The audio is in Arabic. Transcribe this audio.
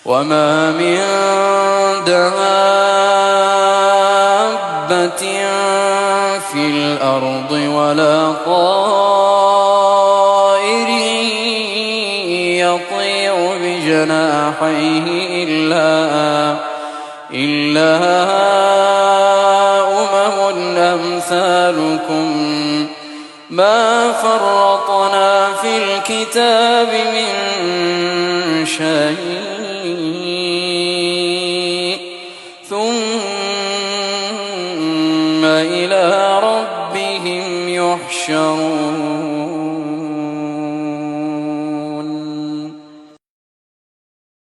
وما من دابة في الأرض ولا طائر يطير بجناحيه إلا أمم أمثالكم ما فرطنا في الكتاب من شيء ثم إلى ربهم يحشرون.